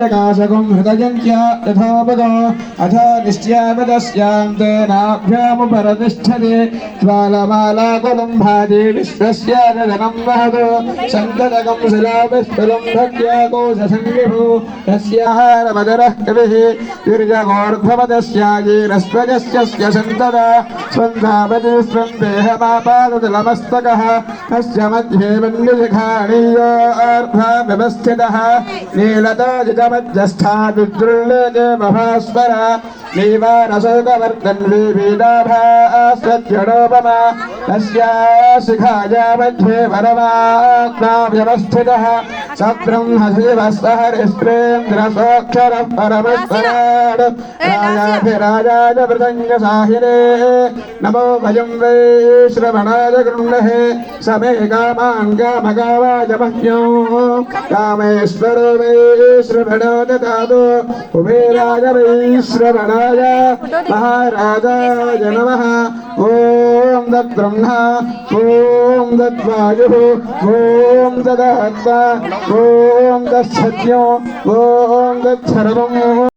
काशकं हृदयं च यथोपगो अथ निश्चयावदस्यां तेनाभ्यामुपरतिष्ठते ज्वालमालाकुलुम्भादि विश्वस्य जनं वहतु सन्ततकं शिलाविस्फुलं भक्त्या कोशसङ्गिभो तस्याहारमदरः कविः गिरिजगोर्ध्वपदस्याजीरस्वजस्य सन्तता स्वन्धावति स्वन्देहमापादतलमस्तकः तस्य मध्ये वन्यशिखाणीयोऽर्धा व्यवस्थितः नीलता मध्यस्था विद्रुल्यते महास्वर नीवारसोकवर्तन् विभीडाभास्वत्यडोपमा तस्या शिखाया मध्ये परमात्मा व्यवस्थितः सब्रह्मशिवस्वहरिस्त्रेन्द्रसोऽक्षरः परमस्वराट् राजाधिराजाय वृतञ्जसाहिने नमो भजं वै श्रवणाय गृह्णहे समे कामान् कामकावाय मह्यो कामेश्वरो वै श्रवणो ददातु कुबेराय वै श्रवणाय महाराजाय नमः ॐ तद्ब्रह्मा ॐ तद्वायुः ॐ तदात्मा ॐ तत्सत्यो ॐ तत्सर्वम्